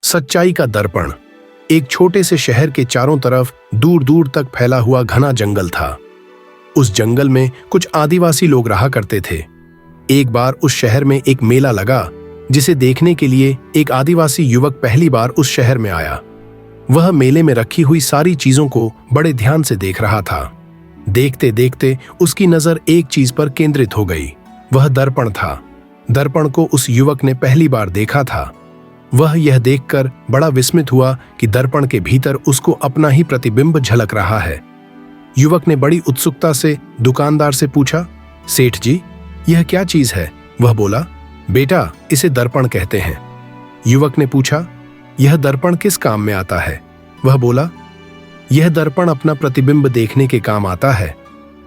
सच्चाई का दर्पण। एक छोटे से शहर के चारों तरफ दूर दूर तक फैला हुआ घना जंगल था। उस जंगल में कुछ आदिवासी लोग रहा करते थे। एक बार उस शहर में एक मेला लगा, जिसे देखने के लिए एक आदिवासी युवक पहली बार उस शहर में आया। वह मेले में रखी हुई सारी चीजों को बड़े ध्यान से देख रहा था। देखते देखते उसकी नजर एक चीज पर केंद्रित हो गई। वह दर्पण था। दर्पण को उस युवक ने पहली बार देखा था। वह यह देखकर बड़ा विस्मित हुआ कि दर्पण के भीतर उसको अपना ही प्रतिबिंब झलक रहा है। युवक ने बड़ी उत्सुकता से दुकानदार से पूछा, सेठ जी, यह क्या चीज है? वह बोला, बेटा, इसे दर्पण कहते हैं। युवक ने पूछा, यह दर्पण किस काम में आता है? वह बोला, यह दर्पण अपना प्रतिबिंब देखने के काम आता है।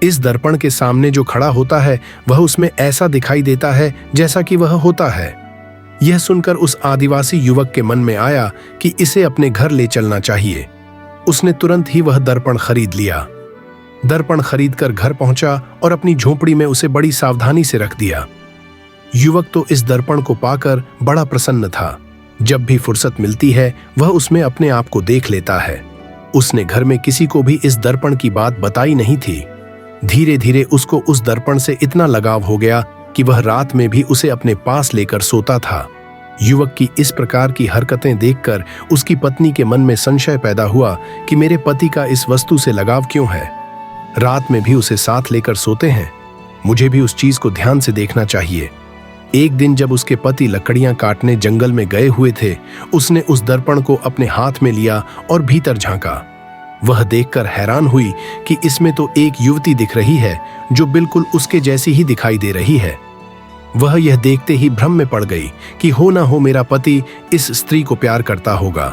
इस दर्पण के सामने जो खड़ा होता है वह उसमें ऐसा दिखाई देता है जैसा कि वह होता है। यह सुनकर उस आदिवासी युवक के मन में आया कि इसे अपने घर ले चलना चाहिए। उसने तुरंत ही वह दर्पण खरीद लिया। दर्पण खरीदकर घर पहुंचा और अपनी झोपड़ी में उसे बड़ी सावधानी से रख दिया। युवक तो इस दर्पण को पाकर बड़ा प्रसन्न था। जब भी फुर्सत मिलती है वह उसमें अपने आप को देख लेता है। उसने घर में किसी को भी इस दर्पण की बात बताई नहीं थी। धीरे धीरे उसको उस दर्पण से इतना लगाव हो गया कि वह रात में भी उसे अपने पास लेकर सोता था। युवक की इस प्रकार की हरकतें देखकर उसकी पत्नी के मन में संशय पैदा हुआ कि मेरे पति का इस वस्तु से लगाव क्यों है? रात में भी उसे साथ लेकर सोते हैं। मुझे भी उस चीज को ध्यान से देखना चाहिए। एक दिन जब उसके पति लकड़ियां काटने जंगल में गए हुए थे, उसने उस दर्पण को अपने हाथ में लिया और भीतर झांका। वह देखकर हैरान हुई कि इसमें तो एक युवती दिख रही है जो बिल्कुल उसके जैसी ही दिखाई दे रही है। वह यह देखते ही भ्रम में पड़ गई कि हो ना हो मेरा पति इस स्त्री को प्यार करता होगा।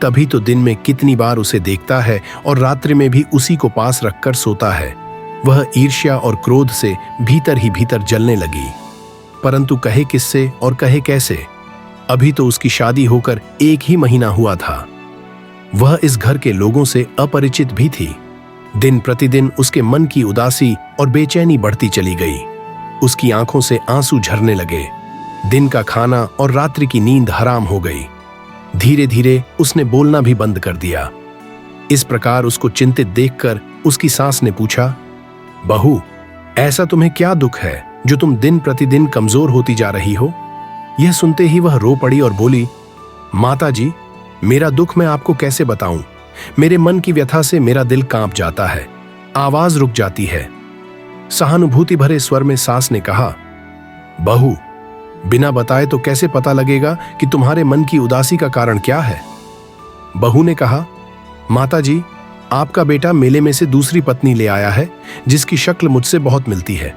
तभी तो दिन में कितनी बार उसे देखता है और रात्रि में भी उसी को पास रखकर सोता है। वह ईर्ष्या और क्रोध से भीतर ही भीतर जलने लगी। परंतु कहे किससे और कहे कैसे? अभी तो उसकी शादी होकर 1 ही महीना हुआ था। वह इस घर के लोगों से अपरिचित भी थी। दिन प्रतिदिन उसके मन की उदासी और बेचैनी बढ़ती चली गई। उसकी आंखों से आंसू झरने लगे। दिन का खाना और रात्रि की नींद हराम हो गई। धीरे धीरे उसने बोलना भी बंद कर दिया। इस प्रकार उसको चिंतित देखकर उसकी सास ने पूछा, बहू, ऐसा तुम्हें क्या दुख है जो तुम दिन प्रतिदिन कमजोर होती जा रही हो? यह सुनते ही वह रो पड़ी और बोली, माता जी, मेरा दुख मैं आपको कैसे बताऊं? मेरे मन की व्यथा से मेरा दिल कांप जाता है, आवाज रुक जाती है। सहानुभूति भरे स्वर में सास ने कहा, बहू, बिना बताए तो कैसे पता लगेगा कि तुम्हारे मन की उदासी का कारण क्या है? बहू ने कहा, माता जी, आपका बेटा मेले में से दूसरी पत्नी ले आया है जिसकी शक्ल मुझसे बहुत मिलती है।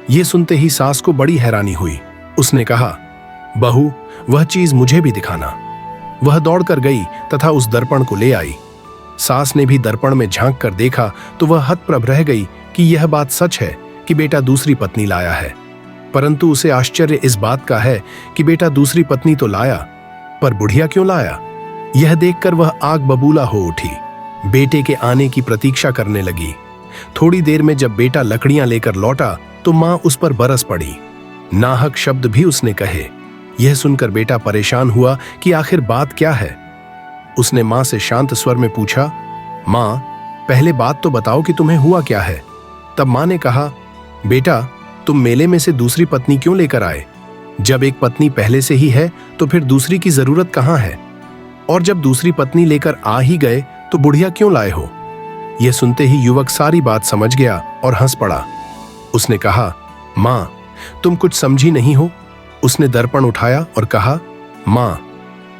यह सुनते ही सास को बड़ी हैरानी हुई। उसने कहा, बहू, वह चीज मुझे भी दिखाना। वह दौड़कर गई तथा उस दर्पण को ले आई। सास ने भी दर्पण में झांक कर देखा तो वह हतप्रभ रह गई कि यह बात सच है कि बेटा दूसरी पत्नी लाया है। परंतु उसे आश्चर्य इस बात का है कि बेटा दूसरी पत्नी तो लाया, पर बुढ़िया क्यों लाया? यह देखकर वह आग बबूला हो उठी। बेटे के आने की प्रतीक्षा करने लगी। थोड़ी देर में जब बेटा लकड़ियां लेकर लौटा तो मां उस पर बरस पड़ी। नाहक शब्द भी उसने कहे। यह सुनकर बेटा परेशान हुआ कि आखिर बात क्या है। उसने मां से शांत स्वर में पूछा, मां, पहले बात तो बताओ कि तुम्हें हुआ क्या है? तब मां ने कहा, बेटा, तुम मेले में से दूसरी पत्नी क्यों लेकर आए? जब एक पत्नी पहले से ही है तो फिर दूसरी की जरूरत कहां है? और जब दूसरी पत्नी लेकर आ ही गए तो बुढ़िया क्यों लाए हो? यह सुनते ही युवक सारी बात समझ गया और हंस पड़ा। उसने कहा, मां, तुम कुछ समझी नहीं हो। उसने दर्पण उठाया और कहा, मां,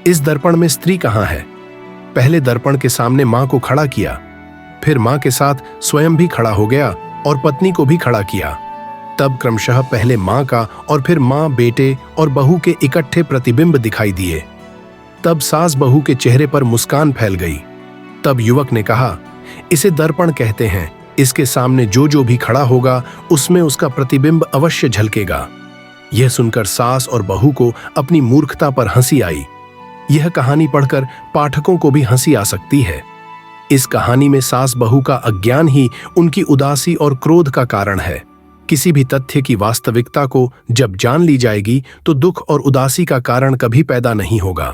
इस दर्पण में स्त्री कहां है? पहले दर्पण के सामने मां को खड़ा किया, फिर मां के साथ स्वयं भी खड़ा हो गया और पत्नी को भी खड़ा किया। तब क्रमशः पहले मां का और फिर मां, बेटे और बहू के इकट्ठे प्रतिबिंब दिखाई दिए। तब सास बहू के चेहरे पर मुस्कान फैल गई। तब युवक ने कहा, इसे दर्पण कहते हैं। इसके सामने जो जो भी खड़ा होगा उसमें उसका प्रतिबिंब अवश्य झलकेगा। यह सुनकर सास और बहू को अपनी मूर्खता पर हंसी आई। यह कहानी पढ़कर पाठकों को भी हंसी आ सकती है। इस कहानी में सास बहू का अज्ञान ही उनकी उदासी और क्रोध का कारण है। किसी भी तथ्य की वास्तविकता को जब जान ली जाएगी तो दुख और उदासी का कारण कभी पैदा नहीं होगा।